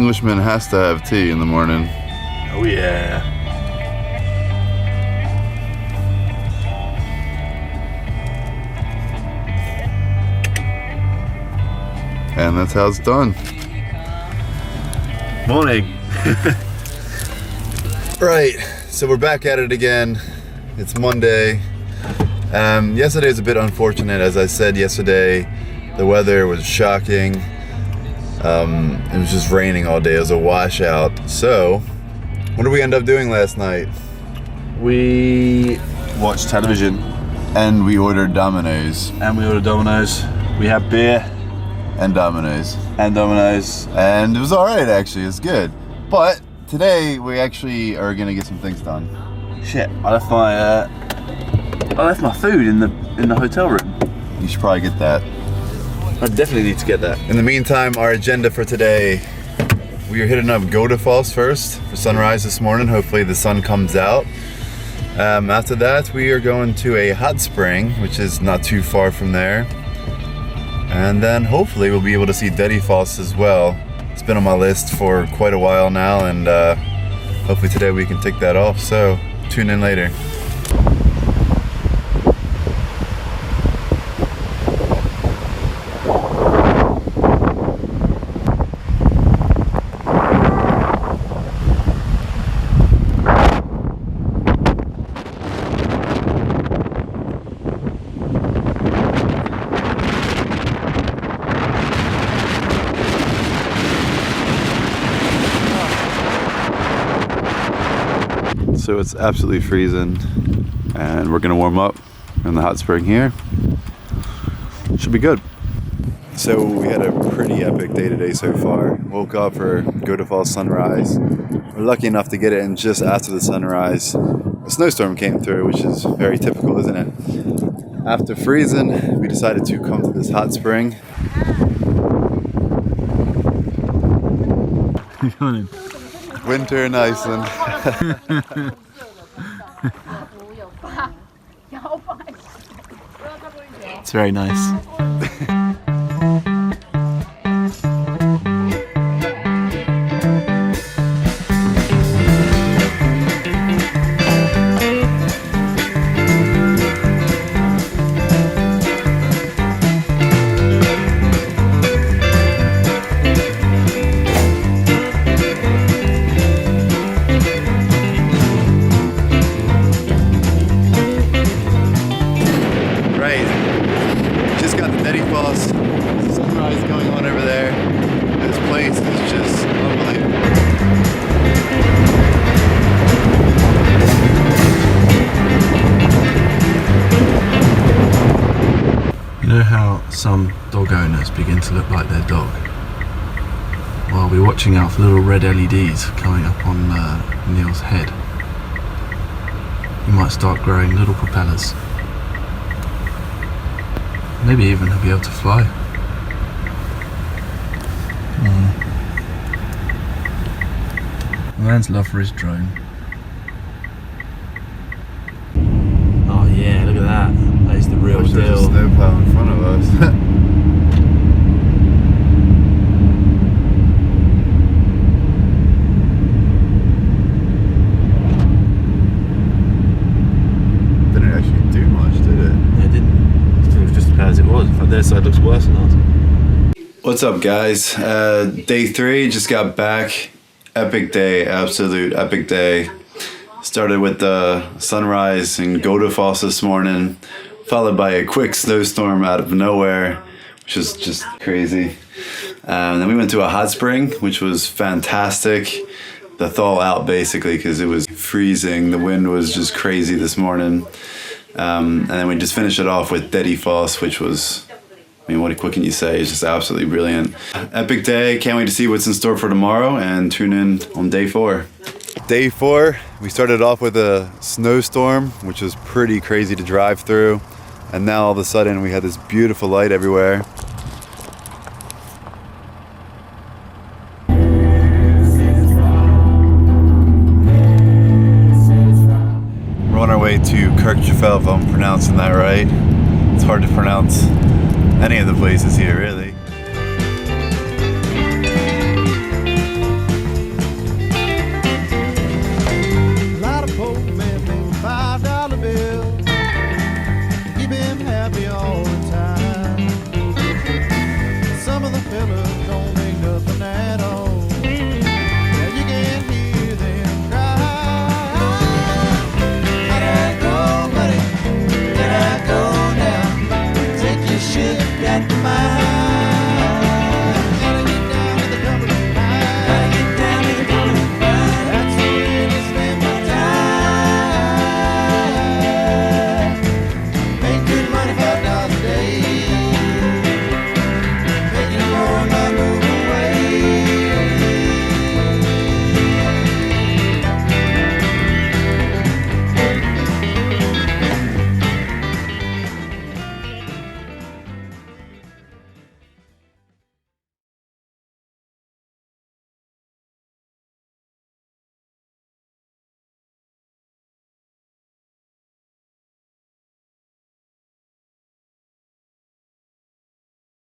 Englishman has to have tea in the morning. Oh yeah. And that's how it's done. Morning. Right, so we're back at it again. It's Monday. Yesterday was a bit unfortunate. As I said yesterday, the weather was shocking. It was just raining all day. It was a washout. So, what did we end up doing last night? We watched television. And we ordered Domino's. We had beer. And Domino's. And it was alright actually, it's good. But today we actually are gonna get some things done. Shit, I left my food in the hotel room. You should probably get that. I definitely need to get that. In the meantime, our agenda for today, we are hitting up Godafoss first for sunrise this morning. Hopefully the sun comes out. After that, we are going to a hot spring, which is not too far from there. And then hopefully we'll be able to see Dettifoss as well. It's been on my list for quite a while now, and hopefully today we can tick that off. So tune in later. So it's absolutely freezing, and we're gonna warm up in the hot spring here. Should be good. So we had a pretty epic day today so far. Woke up for Godafoss sunrise. We're lucky enough to get it in just after the sunrise. A snowstorm came through, which is very typical, isn't it? After freezing, we decided to come to this hot spring. Winter in Iceland. It's very nice. Sunrise going on over there. This place is just unbelievable. You know how some dog owners begin to look like their dog? Well, we're watching out for little red LEDs coming up on Neil's head. He might start growing little propellers. Maybe even he'll be able to fly. Man's love for his drone. Oh yeah, look at that. That is the real deal. There's a snowplow in front of us. Didn't actually do much, did it? Yeah, it didn't. It was just as bad as it was. In fact, their side looks worse than ours. What's up, guys? Day 3, just got back. Epic day, absolute epic day. Started with the sunrise in Godafoss this morning, followed by a quick snowstorm out of nowhere, which is just crazy. And then we went to a hot spring, which was fantastic. The thaw out basically, because it was freezing. The wind was just crazy this morning. And then we just finished it off with Dettifoss, which was, I mean, what can you say? It's just absolutely brilliant. Epic day. Can't wait to see what's in store for tomorrow, and tune in on day 4. Day 4, we started off with a snowstorm, which was pretty crazy to drive through. And now all of a sudden we had this beautiful light everywhere. We're on our way to Kirkjufell, if I'm pronouncing that right. It's hard to pronounce any of the places here, really. the bed.